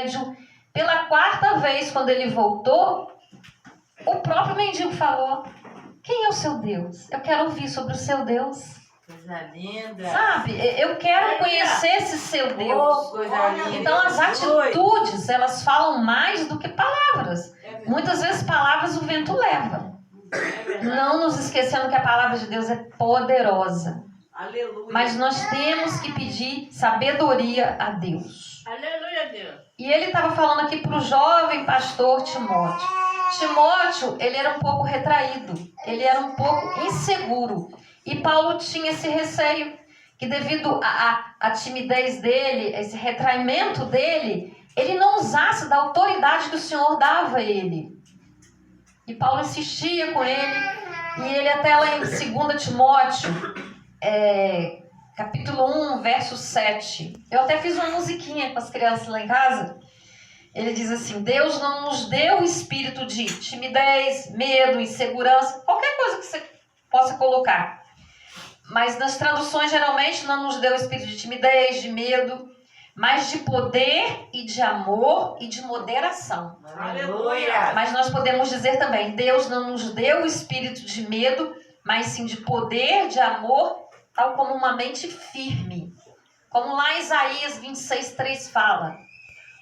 remédio. Pela 4ª vez, quando ele voltou, o próprio mendigo falou: quem é o seu Deus? Eu quero ouvir sobre o seu Deus. Coisa linda. Sabe? Eu quero conhecer esse seu Deus. Coisa linda. Então as atitudes, elas falam mais do que palavras. Muitas vezes palavras o vento leva. Não nos esquecendo que a palavra de Deus é poderosa. Aleluia. Mas nós temos que pedir sabedoria a Deus. Aleluia, Deus. E ele estava falando aqui para o jovem pastor Timóteo. Timóteo, ele era um pouco retraído, ele era um pouco inseguro. E Paulo tinha esse receio, que devido à timidez dele, esse retraimento dele, ele não usasse da autoridade que o Senhor dava a ele. E Paulo insistia com ele, e ele até lá em 2 Timóteo, capítulo 1, verso 7. Eu até fiz uma musiquinha com as crianças lá em casa. Ele diz assim: Deus não nos deu o espírito de timidez, medo, insegurança, qualquer coisa que você possa colocar. Mas nas traduções, geralmente, não nos deu o espírito de timidez, de medo, mas de poder e de amor e de moderação. Aleluia. Mas nós podemos dizer também: Deus não nos deu o espírito de medo, mas sim de poder, de amor, tal como uma mente firme. Como lá em Isaías 26:3 fala: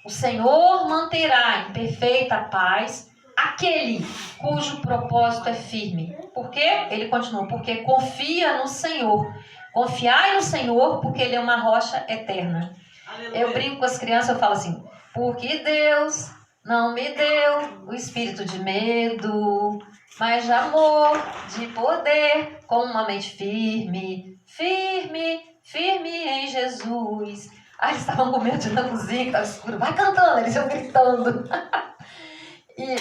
o Senhor manterá em perfeita paz aquele cujo propósito é firme. Por quê? Ele continua: porque confia no Senhor. Confiai no Senhor, porque Ele é uma rocha eterna. Aleluia. Eu brinco com as crianças, eu falo assim: porque Deus não me deu o espírito de medo, mas de amor, de poder, com uma mente firme, firme, firme em Jesus. Eles estavam com medo de ir na cozinha, que estava escuro. Vai cantando, eles iam gritando. E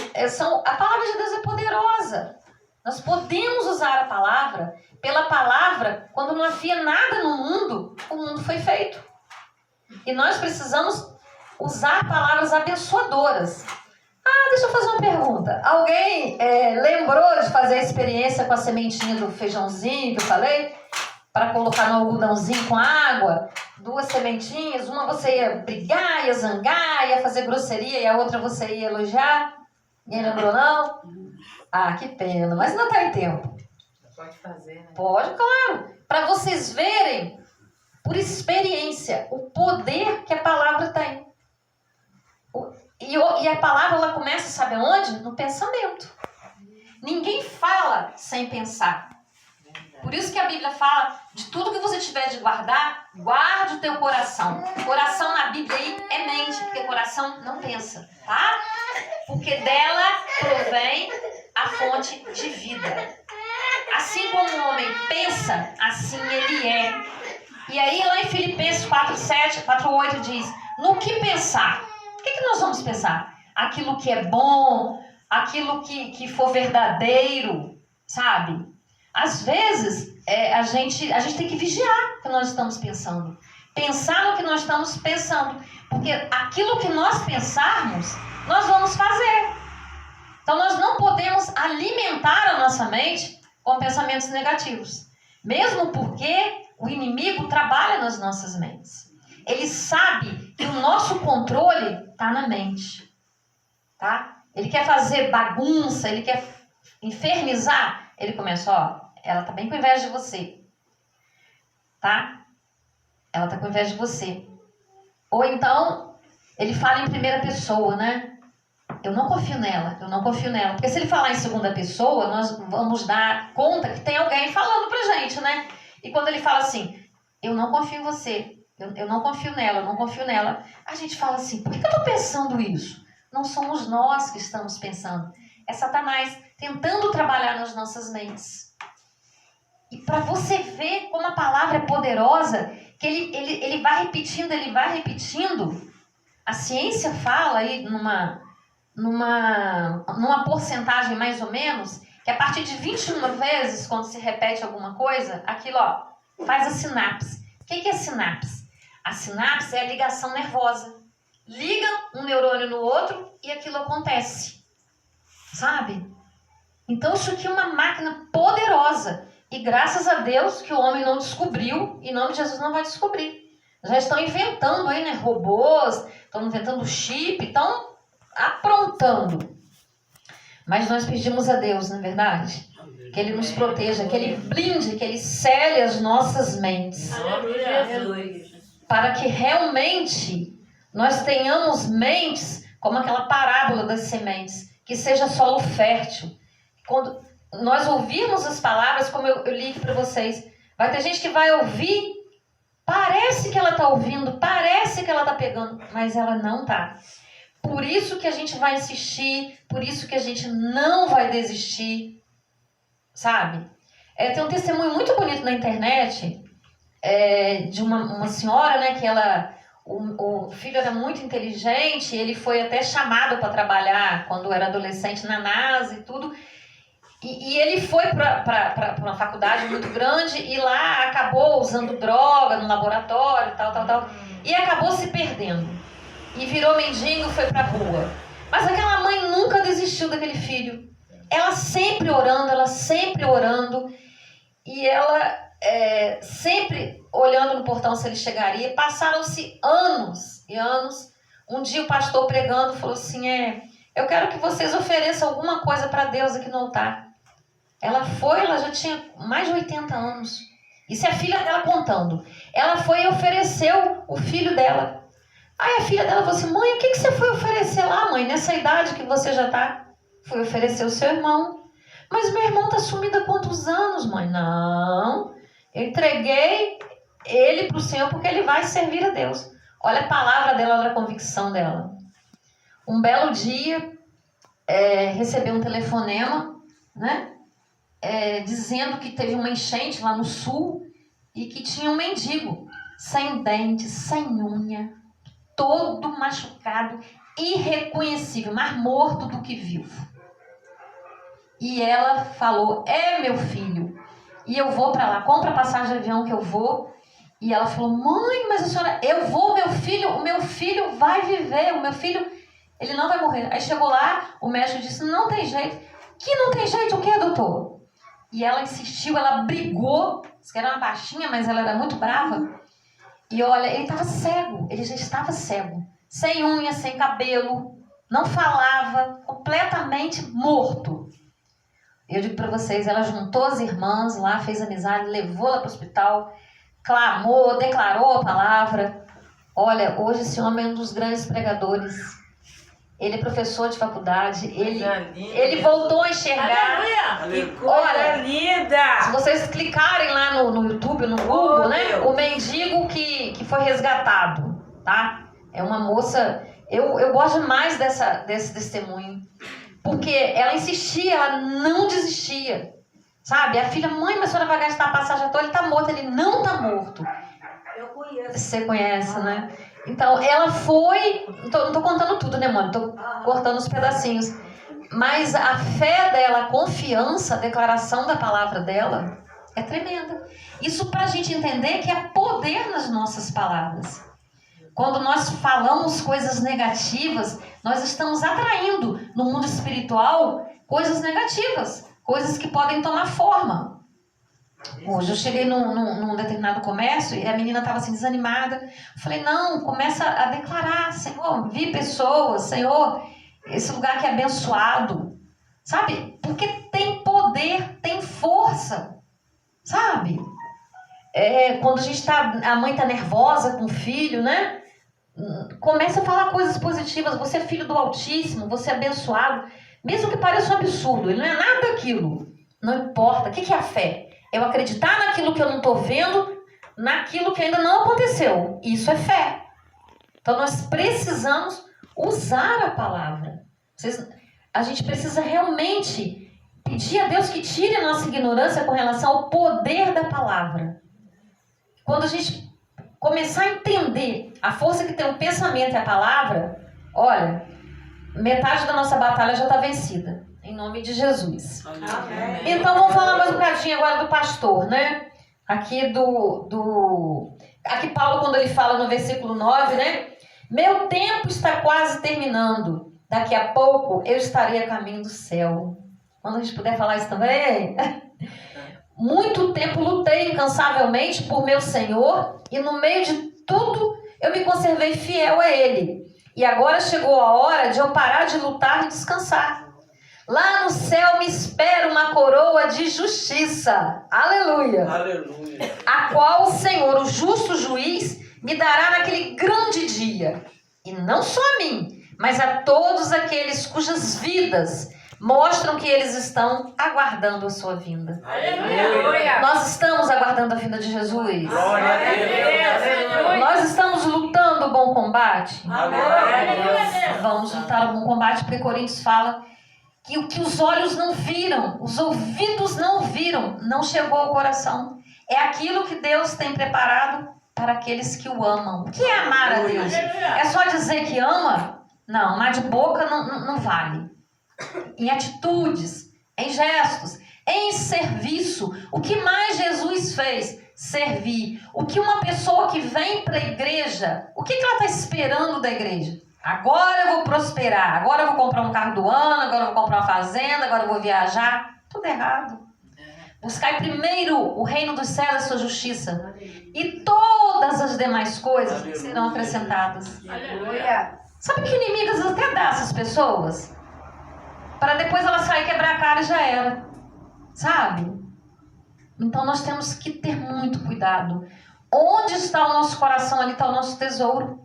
a palavra de Deus é poderosa. Nós podemos usar a palavra. Pela palavra, quando não havia nada no mundo, o mundo foi feito. E nós precisamos usar palavras abençoadoras. Deixa eu fazer uma pergunta. Alguém lembrou de fazer a experiência com a sementinha do feijãozinho que eu falei? Para colocar no algodãozinho com água? 2 sementinhas, uma você ia brigar, ia zangar, ia fazer grosseria, e a outra você ia elogiar. Ninguém lembrou, não? Que pena, mas não está em tempo. Pode fazer, né? Pode, claro. Para vocês verem, por experiência, o poder que a palavra tem. E a palavra, ela começa, sabe onde? No pensamento. Ninguém fala sem pensar. Por isso que a Bíblia fala: de tudo que você tiver de guardar, guarde o teu coração. Coração na Bíblia aí é mente, porque coração não pensa, tá? Porque dela provém a fonte de vida. Assim como o homem pensa, assim ele é. E aí lá em Filipenses 4:7, 4:8 diz: no que pensar? O que nós vamos pensar? Aquilo que é bom, aquilo que for verdadeiro, sabe? Às vezes, a gente tem que vigiar o que nós estamos pensando. Pensar no que nós estamos pensando. Porque aquilo que nós pensarmos, nós vamos fazer. Então, nós não podemos alimentar a nossa mente com pensamentos negativos. Mesmo porque o inimigo trabalha nas nossas mentes. Ele sabe que o nosso controle está na mente. Tá? Ele quer fazer bagunça, ele quer infernizar. Ele começa, ela tá bem com inveja de você. Tá? Ela tá com inveja de você. Ou então, ele fala em primeira pessoa, né? Eu não confio nela, eu não confio nela. Porque se ele falar em segunda pessoa, nós vamos dar conta que tem alguém falando pra gente, né? E quando ele fala assim: eu não confio em você, eu não confio nela, eu não confio nela, a gente fala assim: por que eu tô pensando isso? Não somos nós que estamos pensando. É Satanás tentando trabalhar nas nossas mentes. E para você ver como a palavra é poderosa, que ele vai repetindo, ele vai repetindo. A ciência fala aí numa porcentagem mais ou menos, que a partir de 21 vezes, quando se repete alguma coisa, aquilo faz a sinapse. O que é sinapse? A sinapse é a ligação nervosa. Liga um neurônio no outro e aquilo acontece. Sabe? Então isso aqui é uma máquina poderosa. E graças a Deus que o homem não descobriu, e em nome de Jesus não vai descobrir. Já estão inventando aí, né, robôs, estão inventando chip, estão aprontando. Mas nós pedimos a Deus, não é verdade? Que Ele nos proteja, que Ele blinde, que Ele cele as nossas mentes. Para que realmente nós tenhamos mentes como aquela parábola das sementes, que seja solo fértil. Quando nós ouvirmos as palavras, como eu li aqui para vocês, vai ter gente que vai ouvir, parece que ela está ouvindo, parece que ela está pegando, mas ela não está. Por isso que a gente vai insistir, por isso que a gente não vai desistir, sabe? Tem um testemunho muito bonito na internet de uma senhora, né, que o filho era muito inteligente, ele foi até chamado para trabalhar quando era adolescente na NASA e tudo, e ele foi para uma faculdade muito grande e lá acabou usando droga no laboratório, tal, e acabou se perdendo. E virou mendigo, foi pra rua. Mas aquela mãe nunca desistiu daquele filho. Ela sempre orando. E ela sempre olhando no portão se ele chegaria. Passaram-se anos e anos. Um dia o pastor pregando falou assim, eu quero que vocês ofereçam alguma coisa para Deus aqui no altar. Ela já tinha mais de 80 anos. Isso é a filha dela contando. Ela foi e ofereceu o filho dela. Aí a filha dela falou assim, mãe, o que você foi oferecer lá, mãe, nessa idade que você já está? Fui oferecer o seu irmão. Mas meu irmão está sumido há quantos anos, mãe? Não, eu entreguei ele para o Senhor porque ele vai servir a Deus. Olha a palavra dela, olha a convicção dela. Um belo dia, recebeu um telefonema, né? Dizendo que teve uma enchente lá no sul e que tinha um mendigo, sem dente, sem unha, todo machucado, irreconhecível, mais morto do que vivo. E ela falou, meu filho, e eu vou para lá, compra a passagem de avião que eu vou. E ela falou, mãe, mas a senhora, eu vou, o meu filho vai viver, o meu filho, ele não vai morrer. Aí chegou lá, o médico disse, não tem jeito. Que não tem jeito o quê, doutor? E ela insistiu, ela brigou, disse que era uma baixinha, mas ela era muito brava. E olha, ele estava cego, ele já estava cego, sem unha, sem cabelo, não falava, completamente morto. Eu digo para vocês, ela juntou as irmãs lá, fez amizade, levou ela para o hospital, clamou, declarou a palavra. Olha, hoje esse homem é um dos grandes pregadores. Ele é professor de faculdade, ele voltou a enxergar. Olha, linda! Se vocês clicarem lá no YouTube, no Google, né? O mendigo que foi resgatado, tá? É uma moça... Eu gosto demais desse testemunho. Porque ela insistia, ela não desistia. Sabe? A filha, mãe, mas a senhora vai gastar a passagem toda, ele está morto. Ele não está morto. Eu conheço. Você conhece, né? Então, ela foi... Não estou contando tudo, né, mãe? Estou cortando os pedacinhos. Mas a fé dela, a confiança, a declaração da palavra dela é tremenda. Isso para a gente entender que há poder nas nossas palavras. Quando nós falamos coisas negativas, nós estamos atraindo no mundo espiritual coisas negativas, coisas que podem tomar forma. Hoje eu cheguei num determinado comércio e a menina estava assim desanimada. Eu falei, não, começa a declarar, Senhor, vi pessoas, Senhor, esse lugar aqui é abençoado. Sabe? Porque tem poder, tem força. Sabe? Quando a mãe está nervosa com o filho, né? Começa a falar coisas positivas. Você é filho do Altíssimo, você é abençoado. Mesmo que pareça um absurdo, ele não é nada daquilo. Não importa. O que é a fé? Eu acreditar naquilo que eu não estou vendo, naquilo que ainda não aconteceu. Isso é fé. Então nós precisamos usar a palavra. A gente precisa realmente pedir a Deus que tire a nossa ignorância com relação ao poder da palavra. Quando a gente começar a entender a força que tem o pensamento e a palavra, olha, metade da nossa batalha já está vencida. Em nome de Jesus. Amém. Então vamos falar mais um bocadinho agora do pastor, né? Aqui aqui Paulo, quando ele fala no versículo 9, né? Meu tempo está quase terminando. Daqui a pouco eu estarei a caminho do céu. Quando a gente puder falar isso também. Muito tempo lutei incansavelmente por meu Senhor e no meio de tudo eu me conservei fiel a Ele. E agora chegou a hora de eu parar de lutar e descansar. Lá no céu me espera uma coroa de justiça. Aleluia! Aleluia. A qual o Senhor, o justo juiz, me dará naquele grande dia. E não só a mim, mas a todos aqueles cujas vidas mostram que eles estão aguardando a sua vinda. Aleluia. Nós estamos aguardando a vinda de Jesus. Glória a Deus. Nós estamos lutando o bom combate. Aleluia. Vamos lutar o bom combate, porque Coríntios fala que o que os olhos não viram, os ouvidos não viram, não chegou ao coração. É aquilo que Deus tem preparado para aqueles que o amam. O que é amar a Deus? É só dizer que ama? Não, amar de boca não vale. Em atitudes, em gestos, em serviço. O que mais Jesus fez? Servir. O que uma pessoa que vem para a igreja, o que ela está esperando da igreja? Agora eu vou prosperar, agora eu vou comprar um carro do ano, agora eu vou comprar uma fazenda, agora eu vou viajar. Tudo errado. Buscai primeiro o reino dos céus e a sua justiça, e todas as demais coisas serão acrescentadas. Aleluia. Sabe que inimigas até dá essas pessoas? Para depois ela sair, quebrar a cara e já era. Sabe? Então nós temos que ter muito cuidado. Onde está o nosso coração, ali está o nosso tesouro.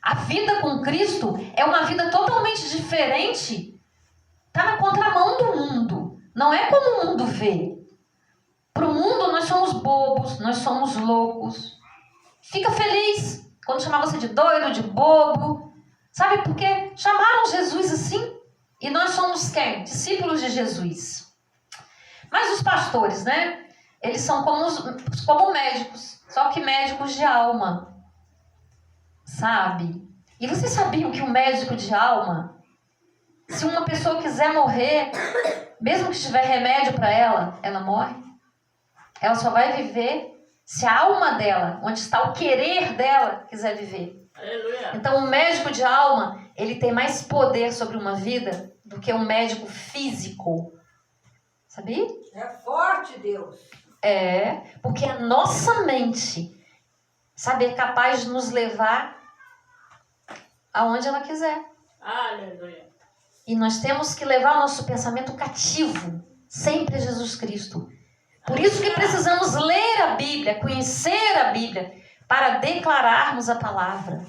A vida com Cristo é uma vida totalmente diferente. Está na contramão do mundo. Não é como o mundo vê. Para o mundo nós somos bobos, nós somos loucos. Fica feliz quando chamar você de doido, de bobo. Sabe por quê? Chamaram Jesus assim. E nós somos quem? Discípulos de Jesus. Mas os pastores, né? Eles são como médicos. Só que médicos de alma. Sabe? E vocês sabiam que o médico de alma, se uma pessoa quiser morrer, mesmo que tiver remédio para ela, ela morre. Ela só vai viver se a alma dela, onde está o querer dela, quiser viver. Aleluia. Então o médico de alma, ele tem mais poder sobre uma vida do que um médico físico. Sabia? É forte, Deus. É, porque a nossa mente, sabe, é capaz de nos levar aonde ela quiser. Aleluia. E nós temos que levar o nosso pensamento cativo, sempre a Jesus Cristo. Por isso que precisamos ler a Bíblia, conhecer a Bíblia, para declararmos a palavra.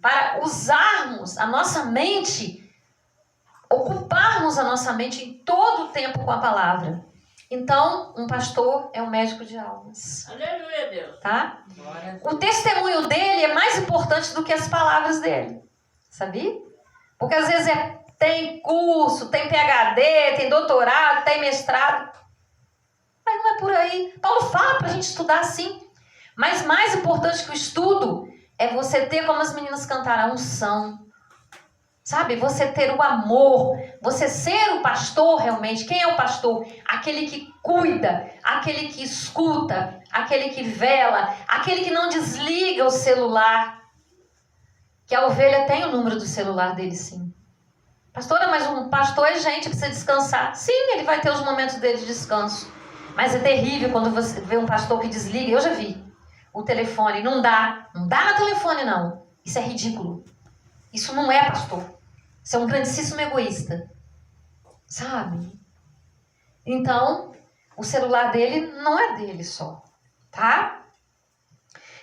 Para usarmos a nossa mente, ocuparmos a nossa mente em todo o tempo com a palavra. Então, um pastor é um médico de almas. Aleluia, Deus. Tá? Glória a Deus. O testemunho dele é mais importante do que as palavras dele. Sabia? Porque às vezes tem curso, tem PhD, tem doutorado, tem mestrado. Mas não é por aí. Paulo fala para a gente estudar assim. Mas mais importante que o estudo é você ter, como as meninas cantaram, a unção. Sabe? Você ter o amor. Você ser o pastor realmente. Quem é o pastor? Aquele que cuida, aquele que escuta, aquele que vela, aquele que não desliga o celular. Que a ovelha tem o número do celular dele, sim. Pastora, mas um pastor é gente que precisa descansar. Sim, ele vai ter os momentos dele de descanso. Mas é terrível quando você vê um pastor que desliga. Eu já vi. O telefone, não dá no telefone não. Isso é ridículo. Isso não é pastor. Isso é um grandíssimo egoísta. Sabe? Então, o celular dele não é dele só. Tá?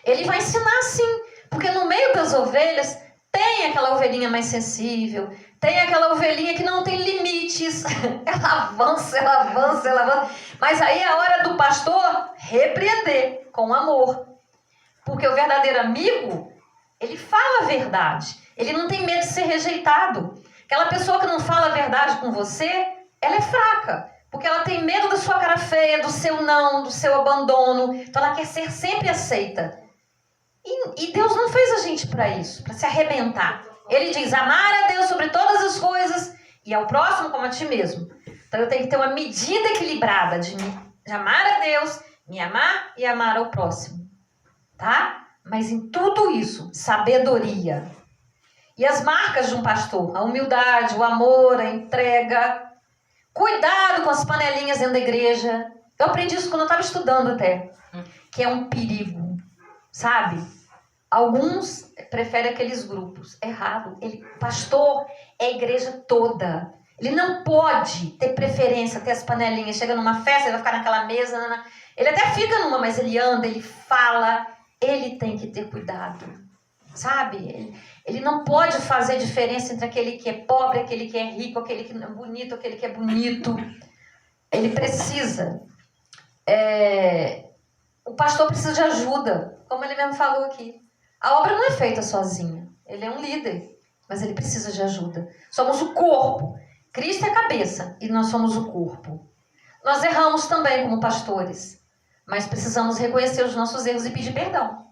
Ele vai ensinar sim. Porque no meio das ovelhas tem aquela ovelhinha mais sensível. Tem aquela ovelhinha que não tem limites. Ela avança, ela avança, ela avança. Mas aí é a hora do pastor repreender com amor. Porque o verdadeiro amigo, ele fala a verdade. Ele não tem medo de ser rejeitado. Aquela pessoa que não fala a verdade com você, ela é fraca. Porque ela tem medo da sua cara feia, do seu não, do seu abandono. Então ela quer ser sempre aceita. E Deus não fez a gente para isso, para se arrebentar. Ele diz, amar a Deus sobre todas as coisas e ao próximo como a ti mesmo. Então eu tenho que ter uma medida equilibrada de amar a Deus, me amar e amar ao próximo. Tá? Mas em tudo isso, sabedoria. E as marcas de um pastor, a humildade, o amor, a entrega. Cuidado com as panelinhas dentro da igreja. Eu aprendi isso quando eu estava estudando até. Que é um perigo, sabe? Alguns preferem aqueles grupos. Errado. Pastor é a igreja toda. Ele não pode ter preferência, ter as panelinhas. Chega numa festa, ele vai ficar naquela mesa. Ele até fica numa, mas ele anda, ele fala. Ele tem que ter cuidado. Sabe? Ele não pode fazer diferença entre aquele que é pobre, aquele que é rico, aquele que é bonito, aquele que é bonito. Ele precisa. O pastor precisa de ajuda, como ele mesmo falou aqui. A obra não é feita sozinha. Ele é um líder, mas ele precisa de ajuda. Somos o corpo. Cristo é a cabeça e nós somos o corpo. Nós erramos também como pastores, mas precisamos reconhecer os nossos erros e pedir perdão.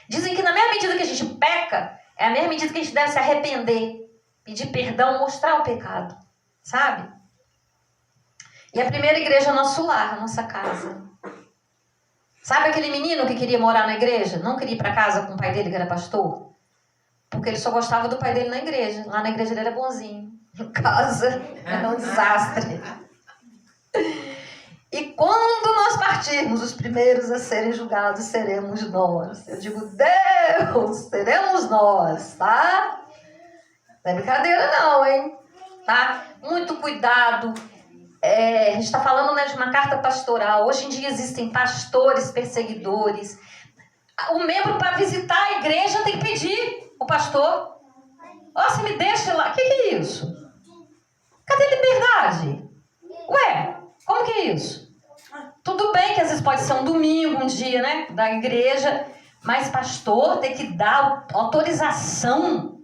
Dizem que na mesma medida que a gente peca, é a mesma medida que a gente deve se arrepender, pedir perdão, mostrar o pecado, sabe? E a primeira igreja é o nosso lar, a nossa casa. Sabe aquele menino que queria morar na igreja? Não queria ir para casa com o pai dele que era pastor? Porque ele só gostava do pai dele na igreja. Lá na igreja ele era bonzinho. Em casa era um desastre. E quando nós partirmos, os primeiros a serem julgados seremos nós. Eu digo, Deus, seremos nós, tá? Não é brincadeira não, hein? Tá? Muito cuidado. A gente está falando, né, de uma carta pastoral. Hoje em dia existem pastores perseguidores. O membro, para visitar a igreja, tem que pedir o pastor. Você me deixa lá. O que é isso? Cadê a liberdade? Ué, como que é isso? Tudo bem que às vezes pode ser um domingo, um dia, né, da igreja, mas pastor tem que dar autorização.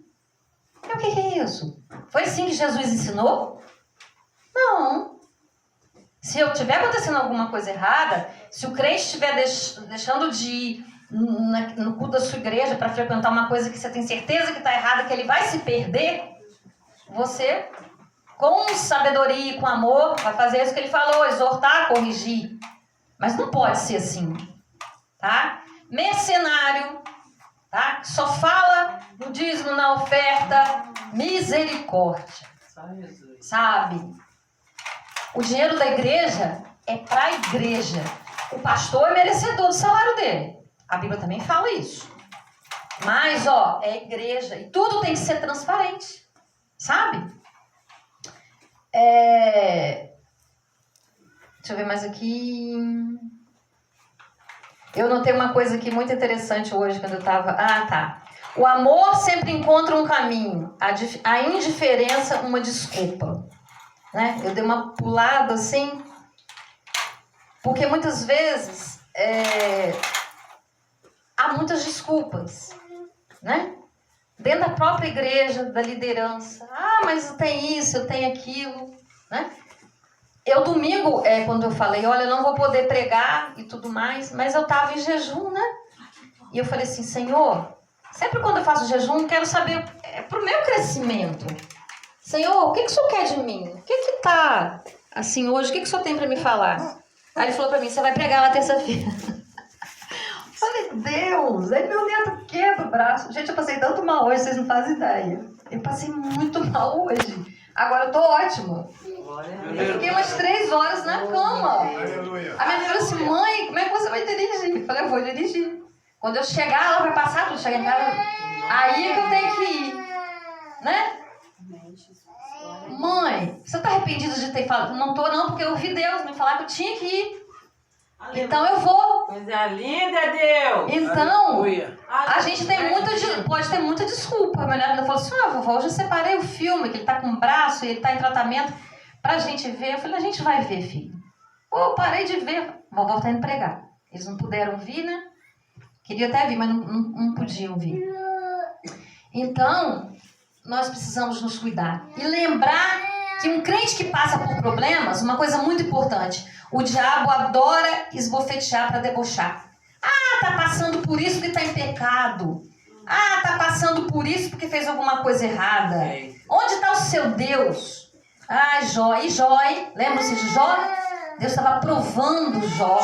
O que é isso? Foi assim que Jesus ensinou? Não. Se eu estiver acontecendo alguma coisa errada, se o crente estiver deixando de ir no culto da sua igreja para frequentar uma coisa que você tem certeza que está errada, que ele vai se perder, você, com sabedoria e com amor, vai fazer isso que ele falou, exortar, corrigir. Mas não pode ser assim, tá? Mercenário, tá? Só fala no dízimo, na oferta, misericórdia, sabe? O dinheiro da igreja é para a igreja. O pastor é merecedor do salário dele. A Bíblia também fala isso. Mas, é a igreja. E tudo tem que ser transparente. Sabe? Deixa eu ver mais aqui. Eu notei uma coisa aqui muito interessante hoje quando eu estava... tá. O amor sempre encontra um caminho. A indiferença, uma desculpa. Né? Eu dei uma pulada assim, porque muitas vezes há muitas desculpas, né? Dentro da própria igreja, da liderança. Mas eu tenho isso, eu tenho aquilo, né? Eu domingo, quando eu falei, olha, eu não vou poder pregar e tudo mais, mas eu estava em jejum, né? E eu falei assim, Senhor, sempre quando eu faço jejum, eu quero saber, para o meu crescimento. Senhor, o que o Senhor quer de mim? O que está assim hoje? O que o Senhor tem para me falar? Aí ele falou para mim, você vai pregar lá terça-feira. Falei, Deus, aí meu neto quebra o braço. Gente, eu passei tanto mal hoje, vocês não fazem ideia. Eu passei muito mal hoje. Agora eu tô ótima. Eu fiquei umas 3 horas na cama. A minha filha falou assim, mãe, como é que você vai dirigir? Eu falei, eu vou dirigir. Quando eu chegar, ela vai passar tudo, chegar em casa. Aí é que eu tenho que ir. Né? Mãe, você tá arrependida de ter falado? Não tô não, porque eu ouvi Deus me falar que eu tinha que ir. Então eu vou. Coisa linda, Deus. Então, a gente tem pode ter muita desculpa. A mulher falou assim, vovó, hoje eu separei o filme, que ele tá com o braço e ele tá em tratamento, pra gente ver. Eu falei, a gente vai ver, filho. Parei de ver. Vovó tá indo pregar. Eles não puderam vir, né? Queria até vir, mas não podiam vir. Então, nós precisamos nos cuidar. E lembrar que um crente que passa por problemas, uma coisa muito importante, o diabo adora esbofetear para debochar. Tá passando por isso porque está em pecado. Tá passando por isso porque fez alguma coisa errada. Onde está o seu Deus? Jó. E Jó, hein? Lembra-se de Jó? Deus estava provando Jó.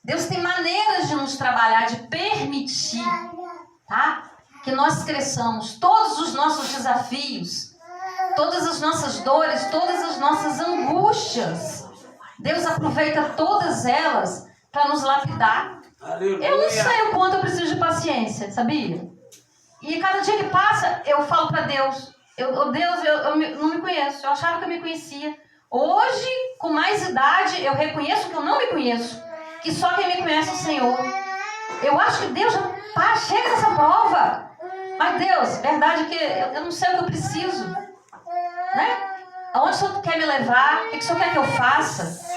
Deus tem maneiras de nos trabalhar, de permitir, tá? Que nós cresçamos. Todos os nossos desafios, todas as nossas dores, todas as nossas angústias, Deus aproveita todas elas para nos lapidar. Aleluia. Eu não sei o quanto eu preciso de paciência, sabia? E cada dia que passa, eu falo para Deus, Deus, eu não me conheço, eu achava que eu me conhecia. Hoje, com mais idade, eu reconheço que eu não me conheço, que só quem me conhece é o Senhor. Eu acho que Deus já chega nessa prova. Mas Deus, verdade que eu não sei o que eu preciso, né? Aonde o Senhor quer me levar? O que o Senhor quer que eu faça?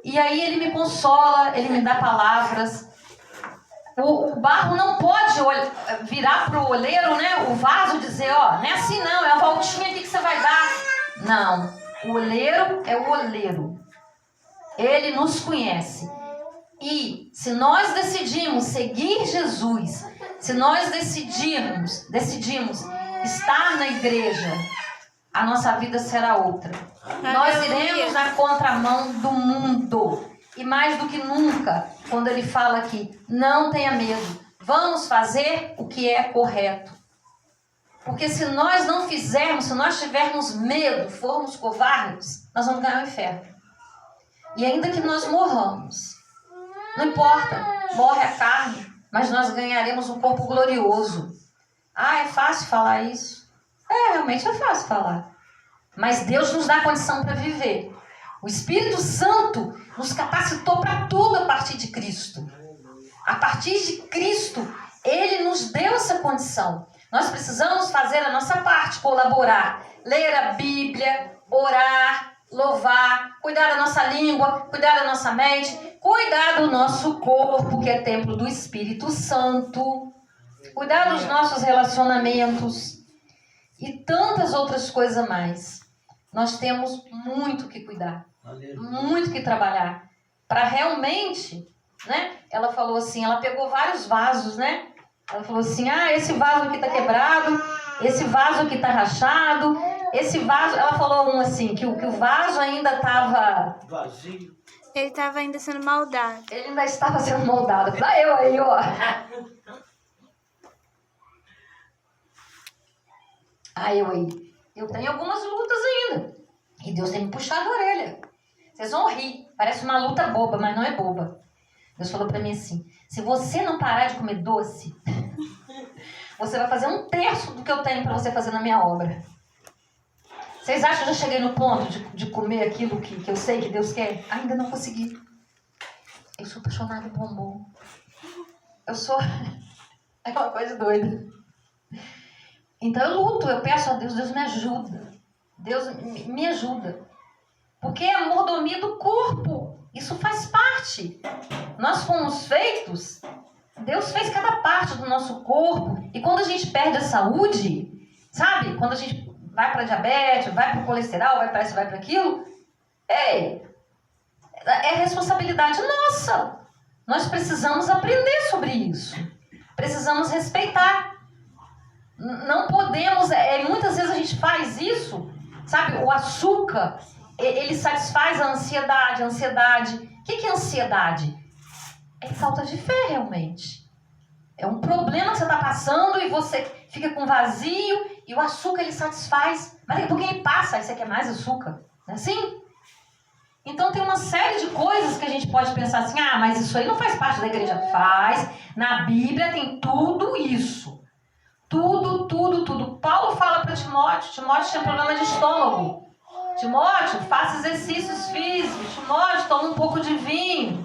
E aí Ele me consola, Ele me dá palavras. O barro não pode virar para o oleiro, né? O vaso dizer, ó, não é assim não, é a voltinha aqui que você vai dar. Não, o oleiro é o oleiro. Ele nos conhece. E se nós decidimos seguir Jesus, se nós decidimos estar na igreja, a nossa vida será outra. Nós iremos na contramão do mundo. E mais do que nunca, quando ele fala aqui, não tenha medo, vamos fazer o que é correto. Porque se nós não fizermos, se nós tivermos medo, formos covardes, nós vamos ganhar o inferno. E ainda que nós morramos, não importa, morre a carne, mas nós ganharemos um corpo glorioso. Ah, é fácil falar isso? É, realmente é fácil falar. Mas Deus nos dá a condição para viver. O Espírito Santo nos capacitou para tudo a partir de Cristo. A partir de Cristo, Ele nos deu essa condição. Nós precisamos fazer a nossa parte, colaborar, ler a Bíblia, orar, louvar, cuidar da nossa língua, cuidar da nossa mente, cuidar do nosso corpo, que é templo do Espírito Santo, cuidar dos nossos relacionamentos e tantas outras coisas mais. Nós temos muito que cuidar, muito que trabalhar, para realmente, né? Ela falou assim, ela pegou vários vasos, né? Ela falou assim, esse vaso aqui tá quebrado, esse vaso aqui tá rachado, esse vaso... Ela falou assim, que o vaso ainda estava... Vazio. Ele estava ainda sendo moldado. Ele ainda estava sendo moldado. Dá eu aí, ó. Eu aí. Eu tenho algumas lutas ainda. E Deus tem me puxado a orelha. Vocês vão rir. Parece uma luta boba, mas não é boba. Deus falou pra mim assim, se você não parar de comer doce, você vai fazer 1/3 do que eu tenho pra você fazer na minha obra. Vocês acham que eu já cheguei no ponto de comer aquilo que eu sei que Deus quer? Ainda não consegui. Eu sou apaixonada por bombom. Eu sou... É uma coisa doida. Então eu luto, eu peço a Deus, Deus me ajuda. Deus me ajuda. Porque é a mordomia do corpo. Isso faz parte. Nós fomos feitos, Deus fez cada parte do nosso corpo. E quando a gente perde a saúde, sabe? Quando a gente vai para diabetes, vai para o colesterol, vai para isso, vai para aquilo, é responsabilidade nossa. Nós precisamos aprender sobre isso. Precisamos respeitar. Não podemos... muitas vezes a gente faz isso, sabe? O açúcar, ele satisfaz a ansiedade. O que é ansiedade? É falta de fé, realmente. É um problema que você está passando e você fica com vazio e o açúcar ele satisfaz. Mas daqui a pouco ele passa, aí você quer mais açúcar. Não é assim? Então tem uma série de coisas que a gente pode pensar assim, mas isso aí não faz parte da igreja. Faz. Na Bíblia tem tudo isso. Tudo. Paulo fala para Timóteo tinha problema de estômago. Timóteo, faça exercícios físicos. Timóteo, toma um pouco de vinho.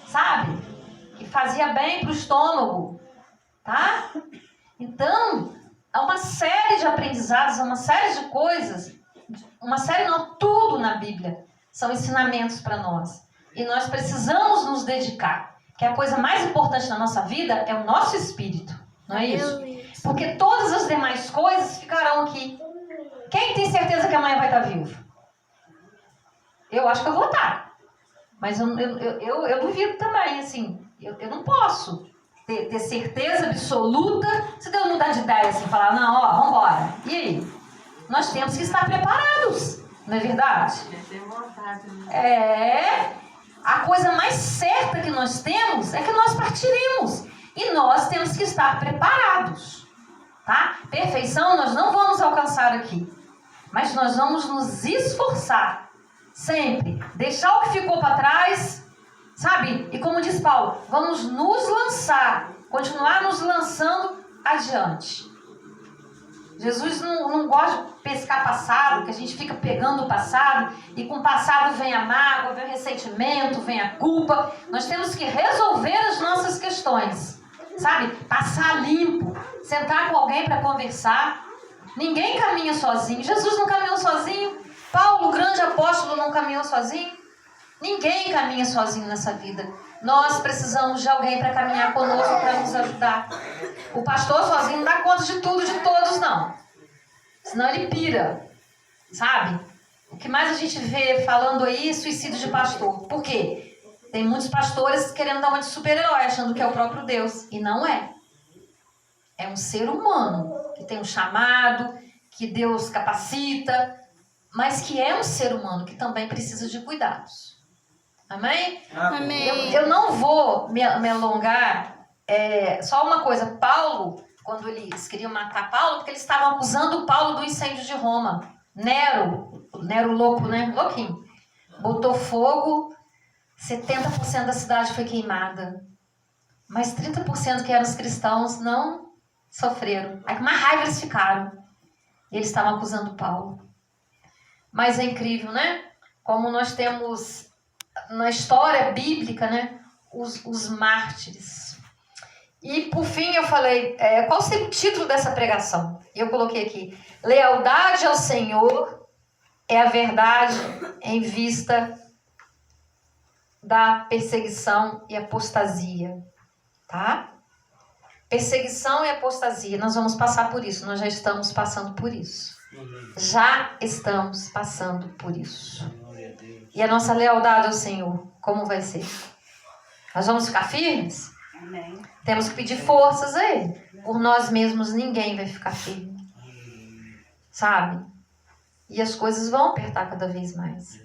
Sabe? Que fazia bem para o estômago. Tá? Então, há uma série de aprendizados, há uma série de coisas. Tudo na Bíblia são ensinamentos para nós. E nós precisamos nos dedicar. Que a coisa mais importante na nossa vida é o nosso espírito. Não é isso? Porque todas as demais coisas ficarão aqui. Quem tem certeza que amanhã vai estar vivo? Eu acho que eu vou estar. Mas eu duvido também, assim. Eu não posso ter certeza absoluta se Deus mudar de ideia, assim, falar, não, vambora. E aí? Nós temos que estar preparados, não é verdade? A coisa mais certa que nós temos é que nós partiremos. E nós temos que estar preparados, tá? Perfeição nós não vamos alcançar aqui. Mas nós vamos nos esforçar sempre. Deixar o que ficou para trás Sabe? E como diz Paulo, vamos nos lançar, continuar nos lançando adiante. Jesus não gosta de pescar passado, que a gente fica pegando o passado, e com o passado vem a mágoa, vem o ressentimento, vem a culpa. Nós temos que resolver as nossas questões, sabe? Passar limpo, sentar com alguém para conversar. Ninguém caminha sozinho. Jesus não caminhou sozinho. Paulo, o grande apóstolo, não caminhou sozinho. Ninguém caminha sozinho nessa vida. Nós precisamos de alguém para caminhar conosco, para nos ajudar. O pastor sozinho não dá conta de tudo, de todos, não. Senão ele pira, sabe? O que mais a gente vê falando aí é suicídio de pastor. Por quê? Tem muitos pastores querendo dar uma de super-herói, achando que é o próprio Deus. E não é. É um ser humano que tem um chamado, que Deus capacita, mas que é um ser humano que também precisa de cuidados. Amém? Amém. Eu não vou me alongar. Só uma coisa. Paulo, quando eles queriam matar Paulo, porque eles estavam acusando Paulo do incêndio de Roma. Nero louco, né? Louquinho. Botou fogo, 70% da cidade foi queimada. Mas 30% que eram os cristãos não sofreram. Aí com uma raiva eles ficaram. E eles estavam acusando Paulo. Mas é incrível, né? Como nós temos na história bíblica, né? Os mártires. E por fim eu falei, qual seria o título dessa pregação? E eu coloquei aqui: lealdade ao Senhor é a verdade em vista da perseguição e apostasia. Tá? Perseguição e apostasia, nós vamos passar por isso, nós já estamos passando por isso. Já estamos passando por isso. E a nossa lealdade ao Senhor, como vai ser? Nós vamos ficar firmes? Amém. Temos que pedir forças a Ele. Por nós mesmos ninguém vai ficar firme. Sabe? E as coisas vão apertar cada vez mais.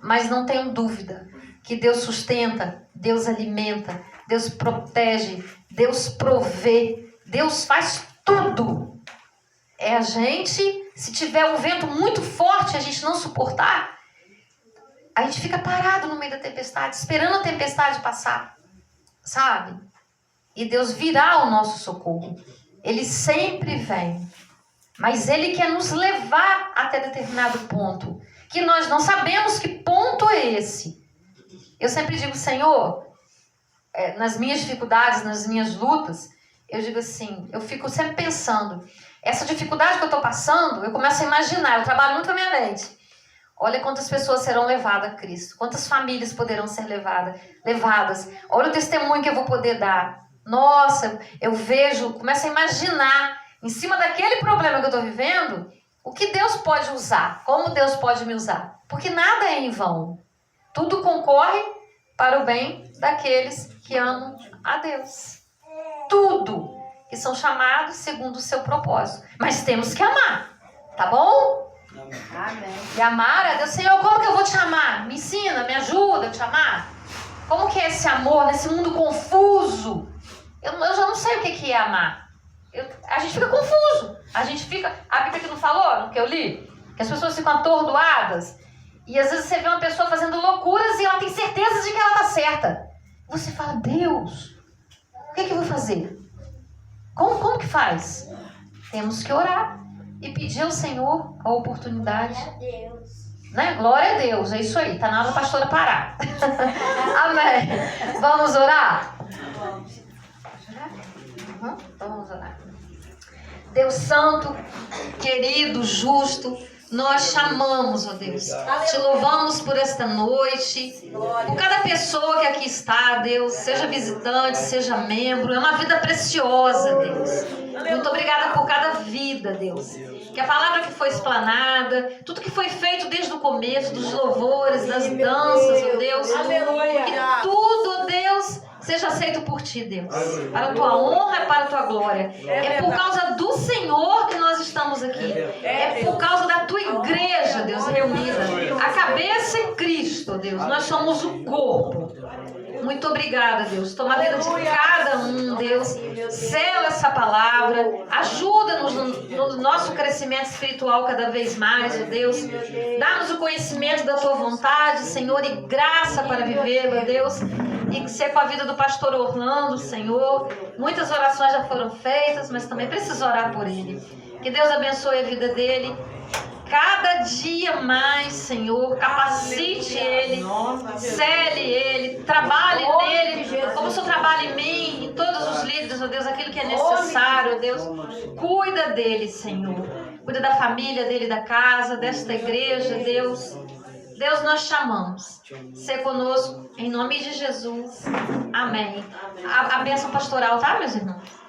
Mas não tenham dúvida que Deus sustenta, Deus alimenta, Deus protege, Deus provê, Deus faz tudo. É a gente, se tiver um vento muito forte, a gente não suportar, a gente fica parado no meio da tempestade, esperando a tempestade passar, sabe? E Deus virá ao nosso socorro. Ele sempre vem, mas Ele quer nos levar até determinado ponto, que nós não sabemos que ponto é esse. Eu sempre digo, Senhor, nas minhas dificuldades, nas minhas lutas, eu digo assim, eu fico sempre pensando, essa dificuldade que eu estou passando, eu começo a imaginar, eu trabalho muito com a minha mente. Olha quantas pessoas serão levadas a Cristo, quantas famílias poderão ser levadas. Olha o testemunho que eu vou poder dar. Nossa, eu vejo, começo a imaginar, em cima daquele problema que eu estou vivendo, o que Deus pode usar, como Deus pode me usar. Porque nada é em vão. Tudo concorre para o bem daqueles que amam a Deus. Tudo que são chamados segundo o seu propósito. Mas temos que amar, tá bom? Amém. E amar a Deus. Senhor, como que eu vou te amar? Me ensina, me ajuda a te amar. Como que é esse amor nesse mundo confuso? Eu já não sei o que é amar. A gente fica confuso. A Bíblia que não falou, no que eu li, que as pessoas ficam atordoadas. E às vezes você vê uma pessoa fazendo loucuras e ela tem certeza de que ela está certa. Você fala, Deus, o que eu vou fazer? Como que faz? Temos que orar e pedir ao Senhor a oportunidade. Glória a Deus. Né? Glória a Deus, é isso aí. Está na hora da pastora parar. Amém. Vamos orar? Vamos orar. Deus Santo, querido, justo, nós chamamos, ó Deus. Te louvamos por esta noite, por cada pessoa que aqui está, Deus, seja visitante, seja membro. É uma vida preciosa, Deus. Muito obrigada por cada vida, Deus. Que a palavra que foi explanada, tudo que foi feito desde o começo, dos louvores, das danças, ó Deus. Que tudo, ó Deus, seja aceito por Ti, Deus. Para a Tua honra e para a Tua glória. É por causa do Senhor que nós estamos aqui. É por causa da Tua igreja, Deus, reunida. A cabeça em Cristo, Deus. Nós somos o corpo. Muito obrigada, Deus. Toma a vida de cada um, Deus. Sela essa palavra. Ajuda-nos no nosso crescimento espiritual cada vez mais, ó Deus. Dá-nos o conhecimento da Tua vontade, Senhor, e graça para viver, ó Deus. E ser com a vida do pastor Orlando, Senhor. Muitas orações já foram feitas, mas também preciso orar por ele. Que Deus abençoe a vida dele. Cada dia mais, Senhor, capacite ele, cele ele, trabalhe nele, como o Senhor trabalha em mim, em todos os líderes, ó Deus, aquilo que é necessário, ó Deus. Cuida dele, Senhor. Cuida da família dele, da casa, desta igreja, Deus. Deus, nós chamamos. Ser conosco, em nome de Jesus. Amém. A bênção pastoral, tá, meus irmãos?